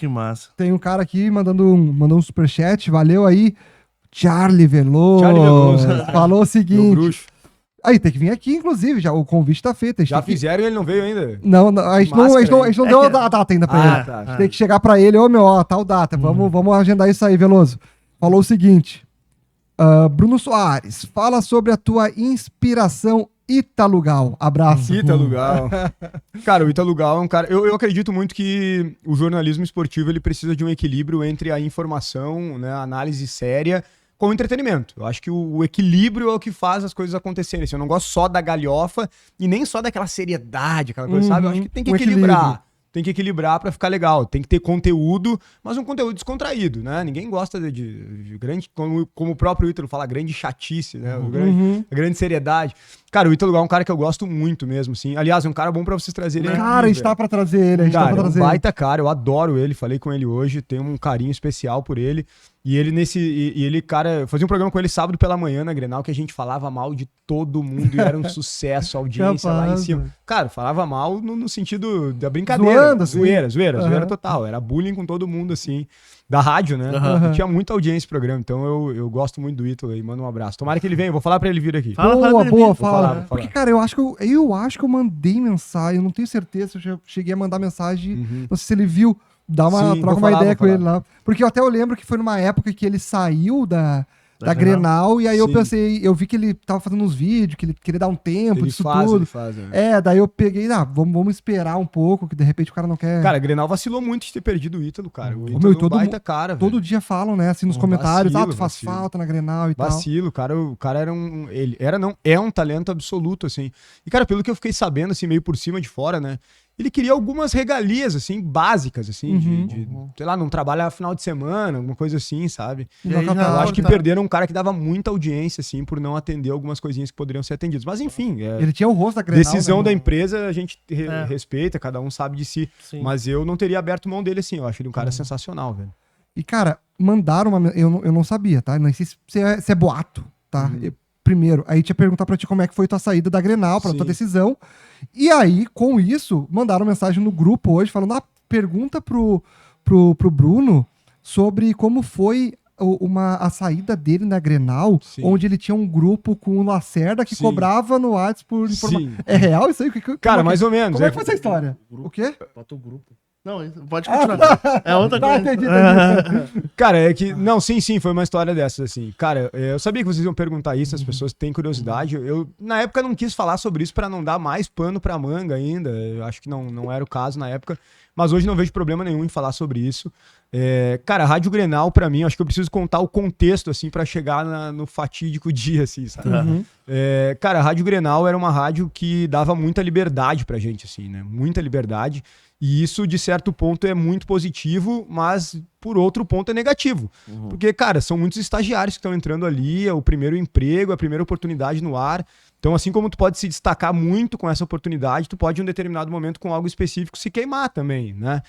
Que massa. Tem um cara aqui mandando um superchat, valeu aí. Charlie Veloso. Charlie Veloso. Falou o Meu seguinte. bruxo. Aí, tem que vir aqui, inclusive, já, o convite tá feito. Já fizeram e ele não veio ainda? Não, a gente não deu a data ainda pra ele. Tá. A gente tem que chegar pra ele, tal data. Vamos agendar isso aí, Veloso. Falou o seguinte. Bruno Soares, fala sobre a tua inspiração Ítalo Gal. Abraço. Ítalo Gal. Cara, o Ítalo Gal é um cara... Eu acredito muito que o jornalismo esportivo ele precisa de um equilíbrio entre a informação, né, a análise séria com o entretenimento. Eu acho que o equilíbrio é o que faz as coisas acontecerem. Assim, eu não gosto só da galhofa e nem só daquela seriedade, aquela coisa, sabe? Eu acho que tem que equilibrar. Equilíbrio. Tem que equilibrar pra ficar legal. Tem que ter conteúdo, mas um conteúdo descontraído, né? Ninguém gosta de grande... Como o próprio Ítalo fala, grande chatice, né? A grande seriedade. Cara, o Ítalo Gal é um cara que eu gosto muito mesmo, assim. Aliás, é um cara bom pra vocês trazerem. Cara, a gente tá pra trazer ele. É um baita cara, eu adoro ele. Falei com ele hoje, tenho um carinho especial por ele. E ele, cara, fazia um programa com ele sábado pela manhã na Grenal, que a gente falava mal de todo mundo e era um sucesso, a audiência lá em cima. Cara, falava mal no sentido da brincadeira. Zoeira total. Era bullying com todo mundo, assim, da rádio, né? E tinha muita audiência esse programa, então eu gosto muito do Ítalo aí, manda um abraço. Tomara que ele venha, vou falar pra ele vir aqui. Fala. Porque, cara, eu acho que eu mandei mensagem, eu não tenho certeza se eu cheguei a mandar mensagem, não sei se ele viu. Troca uma ideia com ele lá. Porque eu lembro que foi numa época que ele saiu da Grenal, e aí eu pensei, eu vi que ele tava fazendo uns vídeos, que ele queria dar um tempo disso tudo. Ele faz, né? Daí eu peguei, vamos esperar um pouco, que de repente o cara não quer... Cara, a Grenal vacilou muito de ter perdido o Ítalo, cara. O Ítalo é um baita cara, velho. Todo dia falam, né, assim, nos comentários, tu faz falta na Grenal e tal. O cara é um talento absoluto, assim. E, cara, pelo que eu fiquei sabendo, assim, meio por cima de fora, né, ele queria algumas regalias, assim, básicas, assim, sei lá, não trabalha final de semana, alguma coisa assim, sabe? Eu acho que perderam um cara que dava muita audiência, assim, por não atender algumas coisinhas que poderiam ser atendidas. Mas, enfim... Ele tinha o rosto da Grenal, decisão da empresa, a gente respeita, cada um sabe de si. Sim. Mas eu não teria aberto mão dele, assim. Eu acho ele um cara sensacional, velho. E, cara, mandaram uma... Eu não sabia, tá? Não sei se é boato, tá? Primeiro, aí tinha perguntar pra ti como é que foi tua saída da Grenal, pra tua decisão. E aí, com isso, mandaram mensagem no grupo hoje, falando, pergunta pro Bruno sobre como foi a saída dele na Grenal, onde ele tinha um grupo com o Lacerda que cobrava no WhatsApp por informação. É real isso aí? Cara, mais ou menos. Como é que foi essa história? O quê? Bota o grupo. Não, pode continuar. É outra coisa. Entendi. Cara, é que... Não, sim, foi uma história dessas, assim. Cara, eu sabia que vocês iam perguntar isso, as pessoas têm curiosidade. Eu, na época, não quis falar sobre isso pra não dar mais pano pra manga ainda. Eu acho que não era o caso na época. Mas hoje não vejo problema nenhum em falar sobre isso. Cara, a Rádio Grenal, pra mim, acho que eu preciso contar o contexto, assim, pra chegar no fatídico dia, assim, sabe? Cara, a Rádio Grenal era uma rádio que dava muita liberdade pra gente, assim, né? Muita liberdade. E isso, de certo ponto, é muito positivo, mas, por outro ponto, é negativo. Porque, cara, são muitos estagiários que estão entrando ali, é o primeiro emprego, a primeira oportunidade no ar. Então, assim como tu pode se destacar muito com essa oportunidade, tu pode, em um determinado momento, com algo específico, se queimar também, né?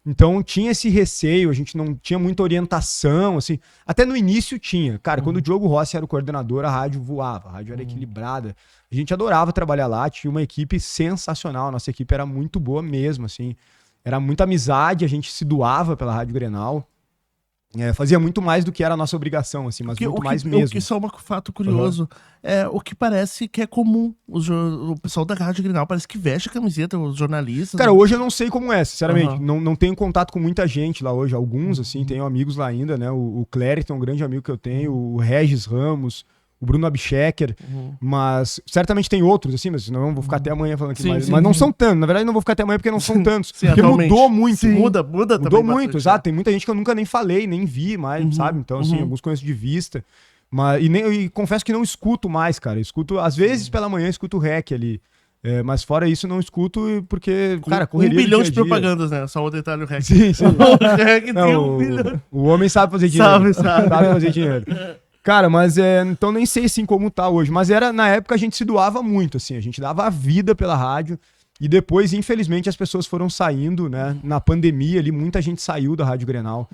Então, tinha esse receio, a gente não tinha muita orientação, assim. Até no início tinha. Cara, quando o Diogo Rossi era o coordenador, a rádio voava, a rádio era equilibrada. A gente adorava trabalhar lá, tinha uma equipe sensacional, a nossa equipe era muito boa mesmo, assim. Era muita amizade, a gente se doava pela Rádio Grenal. Fazia muito mais do que era a nossa obrigação, assim, mas muito mais mesmo. O que só é um fato curioso, o que parece que é comum, o pessoal da Rádio Grenal parece que veste a camiseta, os jornalistas... Cara, hoje eu não sei como é, sinceramente, não tenho contato com muita gente lá hoje, alguns, assim, tenho amigos lá ainda, né, o Clériton, um grande amigo que eu tenho, o Regis Ramos, o Bruno Abchecker, mas certamente tem outros, assim, mas senão eu vou ficar até amanhã falando aqui. Mas não são tantos, na verdade não vou ficar até amanhã porque não são tantos. Porque mudou muito. Muda mudou muito, exato. Tem muita gente que eu nunca nem falei, nem vi mais, sabe? Então, assim, alguns conheço de vista. Mas, e confesso que não escuto mais, cara. Escuto, às vezes pela manhã, escuto o REC ali. Mas fora isso, não escuto porque, cara, correria 1 bilhão de propagandas, né? Só o detalhe do REC. Sim. O REC tem 1 bilhão. O homem sabe fazer dinheiro. Sabe fazer dinheiro. Cara, mas então nem sei assim como tá hoje, mas na época a gente se doava muito, assim, a gente dava a vida pela rádio e depois, infelizmente, as pessoas foram saindo, né, na pandemia ali, muita gente saiu da Rádio Grenal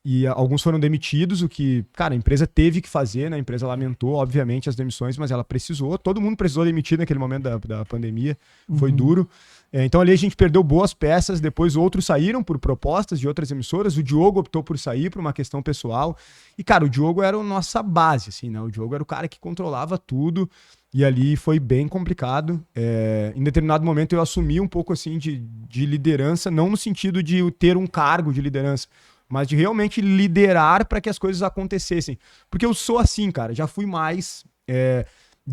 E alguns foram demitidos, o que, cara, a empresa teve que fazer, né? A empresa lamentou, obviamente, as demissões, mas ela precisou. Todo mundo precisou demitir naquele momento da pandemia. Foi duro. Então ali a gente perdeu boas peças, depois outros saíram por propostas de outras emissoras, o Diogo optou por sair por uma questão pessoal. E, cara, o Diogo era a nossa base, assim, né? O Diogo era o cara que controlava tudo. E ali foi bem complicado. Em determinado momento eu assumi um pouco assim de liderança, não no sentido de ter um cargo de liderança, mas de realmente liderar para que as coisas acontecessem. Porque eu sou assim, cara, já fui mais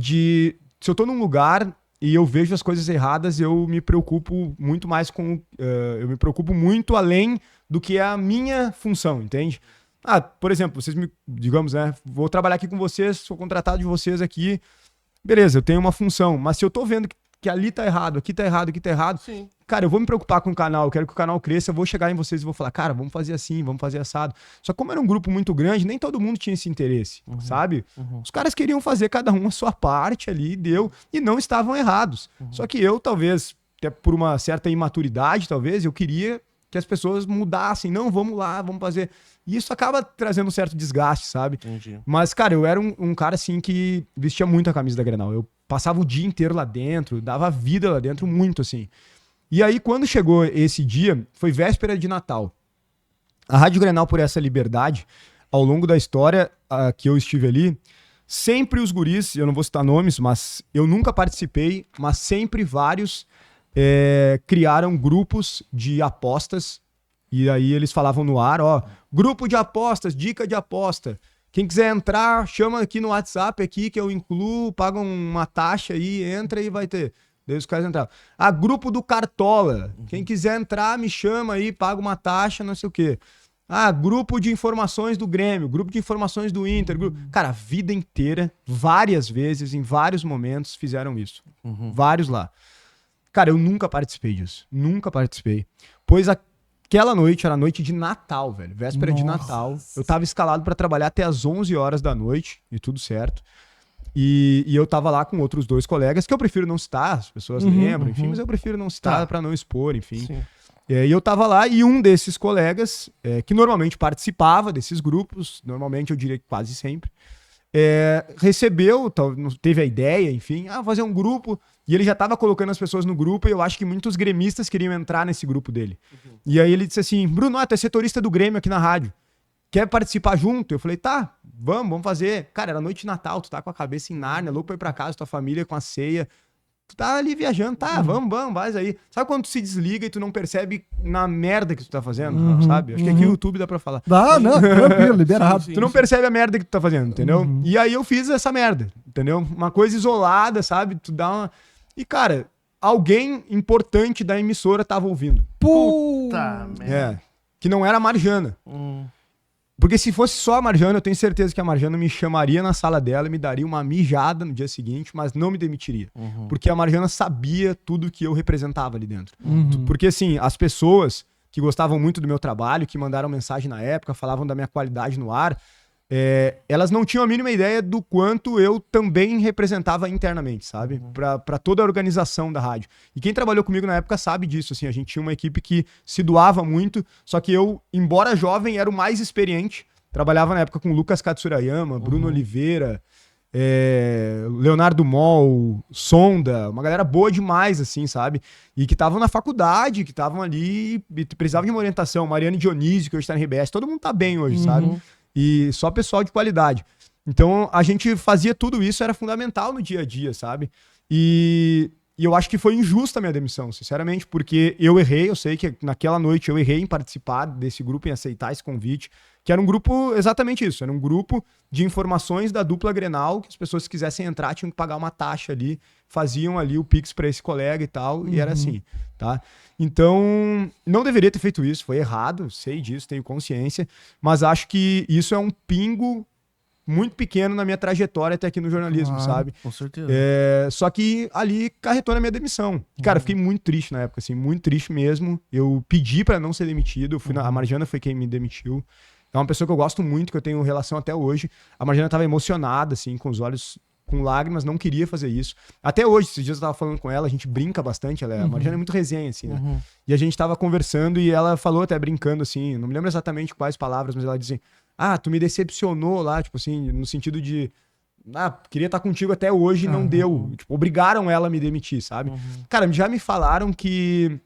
se eu tô num lugar e eu vejo as coisas erradas, eu me preocupo muito mais eu me preocupo muito além do que é a minha função, entende? Por exemplo, digamos, né, vou trabalhar aqui com vocês, sou contratado de vocês aqui. Beleza, eu tenho uma função, mas se eu tô vendo que ali tá errado, aqui tá errado, aqui tá errado, sim, cara, eu vou me preocupar com o canal, eu quero que o canal cresça, eu vou chegar em vocês e vou falar, cara, vamos fazer assim, vamos fazer assado. Só que como era um grupo muito grande, nem todo mundo tinha esse interesse, sabe? Os caras queriam fazer cada um a sua parte ali, e não estavam errados. Só que eu, talvez, até por uma certa imaturidade, talvez, eu queria que as pessoas mudassem, não, vamos lá, vamos fazer... E isso acaba trazendo um certo desgaste, sabe? Entendi. Mas, cara, eu era um cara, assim, que vestia muito a camisa da Grenal. Eu passava o dia inteiro lá dentro, dava vida lá dentro, muito, assim. E aí, quando chegou esse dia, foi véspera de Natal. A Rádio Grenal, por essa liberdade, ao longo da história que eu estive ali, sempre os guris, eu não vou citar nomes, mas eu nunca participei, mas sempre vários criaram grupos de apostas. E aí eles falavam no ar, grupo de apostas, dica de aposta. Quem quiser entrar, chama aqui no WhatsApp aqui que eu incluo, paga uma taxa aí, entra e vai ter. Daí os caras entravam. Grupo do Cartola. Quem quiser entrar, me chama aí, paga uma taxa, não sei o quê. Grupo de informações do Grêmio, grupo de informações do Inter. Cara, a vida inteira, várias vezes, em vários momentos, fizeram isso. Vários lá. Cara, eu nunca participei disso. Nunca participei. Pois aquela noite era noite de Natal, velho. Véspera de Natal. Eu tava escalado pra trabalhar até as 11 horas da noite e tudo certo. E eu tava lá com outros 2 colegas, que eu prefiro não citar, as pessoas lembram, enfim, mas eu prefiro não citar pra não expor, enfim. Sim. E eu tava lá e um desses colegas, que normalmente participava desses grupos, normalmente eu diria que quase sempre, teve a ideia, enfim, fazer um grupo, e ele já tava colocando as pessoas no grupo, e eu acho que muitos gremistas queriam entrar nesse grupo dele. E aí ele disse assim, Bruno, tu é setorista do Grêmio aqui na rádio, quer participar junto? Eu falei, tá, vamos fazer. Cara, era noite de Natal, tu tá com a cabeça em Nárnia, louco pra ir pra casa, tua família com a ceia, tu tá ali viajando, tá, vamos, vai aí. Sabe quando tu se desliga e tu não percebe na merda que tu tá fazendo, sabe? Acho que aqui no YouTube dá pra falar. Não, tranquilo, liberado. Tu não percebe a merda que tu tá fazendo, entendeu? E aí eu fiz essa merda, entendeu? Uma coisa isolada, sabe? Tu dá uma... E, cara, alguém importante da emissora tava ouvindo. Puta merda. Que não era a Marjana. Porque se fosse só a Marjana, eu tenho certeza que a Marjana me chamaria na sala dela e me daria uma mijada no dia seguinte, mas não me demitiria. Porque a Marjana sabia tudo que eu representava ali dentro. Porque, assim, as pessoas que gostavam muito do meu trabalho, que mandaram mensagem na época, falavam da minha qualidade no ar, elas não tinham a mínima ideia do quanto eu também representava internamente, sabe? Pra toda a organização da rádio. E quem trabalhou comigo na época sabe disso, assim, a gente tinha uma equipe que se doava muito, só que eu, embora jovem, era o mais experiente. Trabalhava na época com Lucas Katsurayama, Bruno Oliveira, Leonardo Moll, Sonda, uma galera boa demais, assim, sabe? E que estavam na faculdade, que estavam ali e precisavam de uma orientação. Mariane Dionísio, que hoje tá na RBS, todo mundo tá bem hoje, sabe? E só pessoal de qualidade. Então, a gente fazia tudo isso, era fundamental no dia a dia, sabe? E eu acho que foi injusta a minha demissão, sinceramente, porque eu errei, eu sei que naquela noite eu errei em participar desse grupo, em aceitar esse convite, que era um grupo, exatamente isso, era um grupo de informações da dupla Grenal, que as pessoas que quisessem entrar tinham que pagar uma taxa ali, faziam ali o Pix para esse colega e tal, e era assim, tá? Então, não deveria ter feito isso, foi errado, sei disso, tenho consciência, mas acho que isso é um pingo muito pequeno na minha trajetória até aqui no jornalismo, sabe? Com certeza. Só que ali carretou na minha demissão. Cara, fiquei muito triste na época, assim, muito triste mesmo. Eu pedi pra não ser demitido, a Marjana foi quem me demitiu. É uma pessoa que eu gosto muito, que eu tenho relação até hoje. A Marjana tava emocionada, assim, com os olhos com lágrimas, não queria fazer isso. Até hoje, esses dias eu tava falando com ela, a gente brinca bastante, a Marjane é muito resenha, assim, né? E a gente tava conversando e ela falou até brincando, assim, não me lembro exatamente quais palavras, mas ela dizia, tu me decepcionou lá, tipo assim, no sentido de, queria estar contigo até hoje e não deu. Tipo, obrigaram ela a me demitir, sabe? Cara, já me falaram que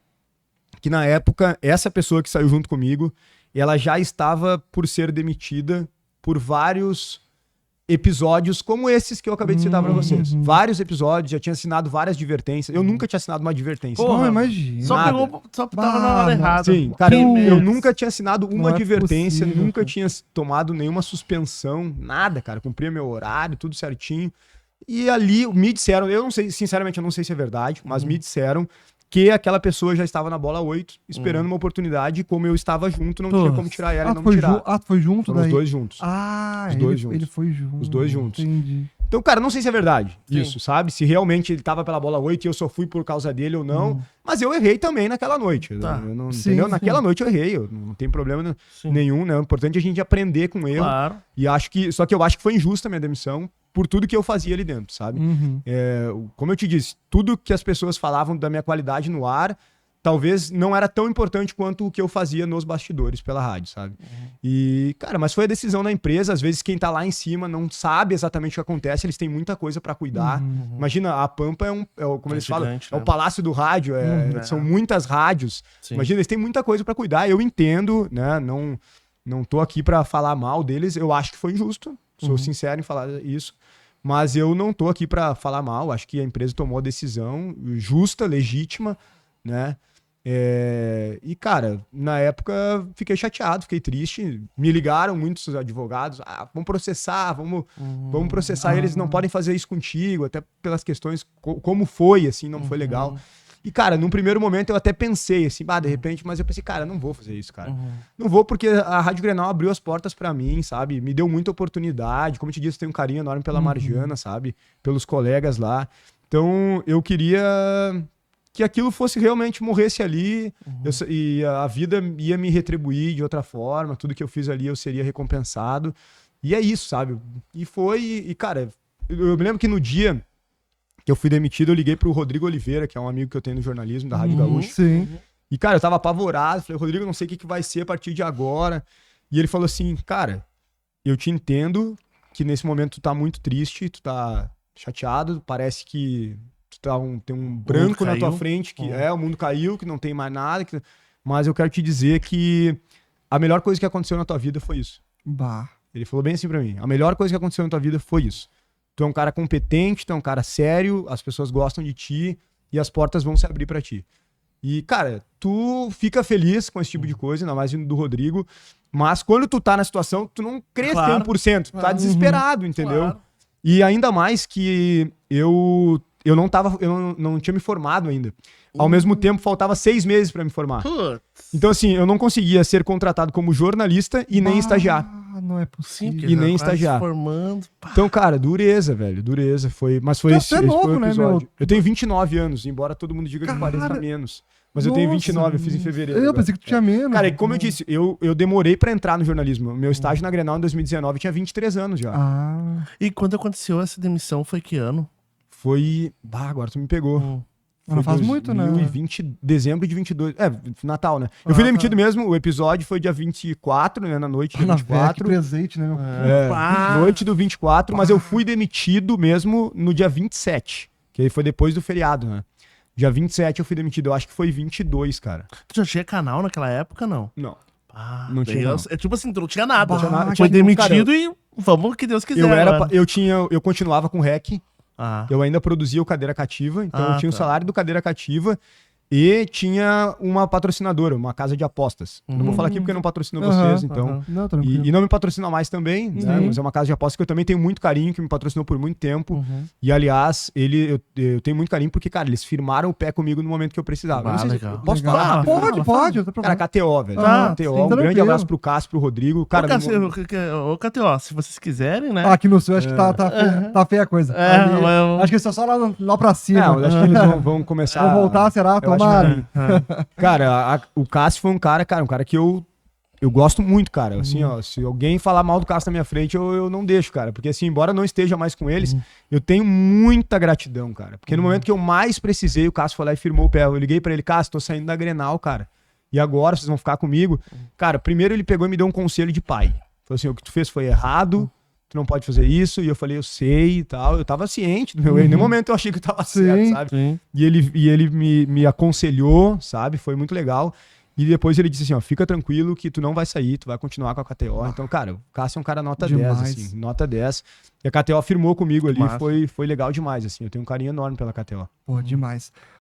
na época, essa pessoa que saiu junto comigo, ela já estava por ser demitida por vários episódios como esses que eu acabei de citar pra vocês. Vários episódios, já tinha assinado várias advertências. Eu nunca tinha assinado uma advertência. Não, imagina. Só tava na hora errada. Sim, cara, eu Primeiro. nunca tinha assinado uma Não é advertência, possível, nunca cara. tinha tomado nenhuma suspensão, nada, cara. Cumpria meu horário, tudo certinho. E ali me disseram, eu não sei, sinceramente, eu não sei se é verdade, mas me disseram que aquela pessoa já estava na bola 8, esperando uma oportunidade, e como eu estava junto, não tinha como tirar ela e não me tirar. Foi junto Foram daí? os dois juntos. Os dois ele, juntos. ele foi junto. Os dois juntos. Entendi. Então, cara, não sei se é verdade Sim. isso, sabe? Se realmente ele tava pela bola 8 e eu só fui por causa dele ou não. Mas eu errei também naquela noite. Tá. Eu não, Sim, entendeu? sim. Naquela noite eu errei. Não tem problema nenhum, né? O importante é a gente aprender com erro. Claro. E só que eu acho que foi injusta a minha demissão por tudo que eu fazia ali dentro, sabe? Como eu te disse, tudo que as pessoas falavam da minha qualidade no ar, talvez não era tão importante quanto o que eu fazia nos bastidores pela rádio, sabe? E, cara, mas foi a decisão da empresa. Às vezes quem tá lá em cima não sabe exatamente o que acontece, eles têm muita coisa pra cuidar. Imagina, a Pampa como eles falam, gigante, é o né? palácio do rádio, são muitas rádios. Sim. Imagina, eles têm muita coisa pra cuidar. Eu entendo, né? Não tô aqui pra falar mal deles, eu acho que foi injusto, sou sincero em falar isso. Mas eu não tô aqui pra falar mal, acho que a empresa tomou a decisão justa, legítima, né? E, cara, na época fiquei chateado, fiquei triste. Me ligaram muitos advogados. Vamos processar, vamos processar eles, não podem fazer isso contigo, até pelas questões, como foi, assim, não foi legal. E, cara, num primeiro momento eu até pensei, assim, de repente, mas eu pensei, cara, não vou fazer isso, cara. Não vou porque a Rádio Grenal abriu as portas pra mim, sabe? Me deu muita oportunidade. Como eu te disse, eu tenho um carinho enorme pela Marjana, sabe? Pelos colegas lá. Então, eu queria que aquilo fosse realmente, morresse ali, e a vida ia me retribuir de outra forma, tudo que eu fiz ali eu seria recompensado. E é isso, sabe? E foi, e cara, eu me lembro que no dia que eu fui demitido, eu liguei pro Rodrigo Oliveira, que é um amigo que eu tenho no jornalismo da Rádio Gaúcho. Sim. E, cara, eu tava apavorado, falei, Rodrigo, eu não sei o que vai ser a partir de agora. E ele falou assim, cara, eu te entendo que nesse momento tu tá muito triste, tu tá chateado, parece que tem um branco na tua frente, que o mundo caiu, que não tem mais nada, mas eu quero te dizer que a melhor coisa que aconteceu na tua vida foi isso. Ele falou bem assim pra mim, a melhor coisa que aconteceu na tua vida foi isso. Tu é um cara competente, tu é um cara sério, as pessoas gostam de ti e as portas vão se abrir pra ti. E, cara, tu fica feliz com esse tipo de coisa, ainda mais vindo do Rodrigo, mas quando tu tá na situação, tu não crê 100%, tu tá desesperado, entendeu? Claro. E ainda mais que eu não tinha me formado ainda. Ao mesmo tempo, faltava 6 meses pra me formar. Putz. Então, assim, eu não conseguia ser contratado como jornalista e nem estagiar. Não é Sim, possível. porque E já nem quase estagiar. formando. Então, cara, dureza, velho, dureza. Mas foi Você é novo, né, meu? Eu tenho 29 anos, embora todo mundo diga que pareça menos. Mas eu tenho 29, eu fiz em fevereiro. Eu pensei que tu tinha menos. Cara, e como eu disse, eu demorei pra entrar no jornalismo. Meu estágio na Grenal em 2019 tinha 23 anos já. E quando aconteceu essa demissão, foi que ano? Foi... agora tu me pegou. Não faz muito, né? 2020, dezembro de 22. Natal, né? Eu fui demitido mesmo, o episódio foi dia 24, né? Na noite do Que 24. presente, né, meu? Noite do 24, mas eu fui demitido mesmo no dia 27. Que aí foi depois do feriado, né? Dia 27 eu fui demitido, eu acho que foi 22, cara. Tu já tinha canal naquela época, não? Não. Não tinha, não. É tipo assim, tu não tinha nada. Não tinha nada. Foi Cara, demitido e vamos que Deus quiser. Eu continuava com REC, eu ainda produzia o Cadeira Cativa, então eu tinha o salário do Cadeira Cativa e tinha uma patrocinadora, uma casa de apostas. Não vou falar aqui porque não patrocino vocês, então. Não, tranquilo. E não me patrocina mais também, né? Mas é uma casa de apostas que eu também tenho muito carinho, que me patrocinou por muito tempo. E, aliás, eu tenho muito carinho porque, cara, eles firmaram o pé comigo no momento que eu precisava. Eu não sei se- Legal. Posso falar rápido? Pode, não tem Cara, problema. KTO, velho. Ah, KTO, sim, um grande tranquilo. abraço pro Cássio, pro Rodrigo. Cara, Ô, KTO, se vocês quiserem, né? Aqui no sul, acho que tá feia a coisa. Ali, acho que isso é só lá pra cima. não, acho que eles vão começar. Vão voltar, será? Eu acho Tomara. Cara, o Cássio foi um cara que eu eu gosto muito, cara. Assim, ó, se alguém falar mal do Cássio na minha frente, eu não deixo, cara. Porque assim, embora eu não esteja mais com eles, eu tenho muita gratidão, cara. Porque no momento que eu mais precisei, o Cássio foi lá e firmou o pé. Eu liguei pra ele, Cássio, tô saindo da Grenal, cara. E agora, vocês vão ficar comigo? Cara, primeiro ele pegou e me deu um conselho de pai. Falou assim, o que tu fez foi errado, tu não pode fazer isso. E eu falei, eu sei e tal. Eu tava ciente do meu erro. Em nenhum momento eu achei que eu tava certo, sabe? Sim. E ele me aconselhou, sabe? Foi muito legal. E depois ele disse assim, ó, fica tranquilo que tu não vai sair, tu vai continuar com a KTO. Então, cara, o Cássio é um cara nota Demais. 10, assim, nota 10. E a KTO firmou comigo ali, Massa. foi legal demais, assim. Eu tenho um carinho enorme pela KTO. Pô, demais.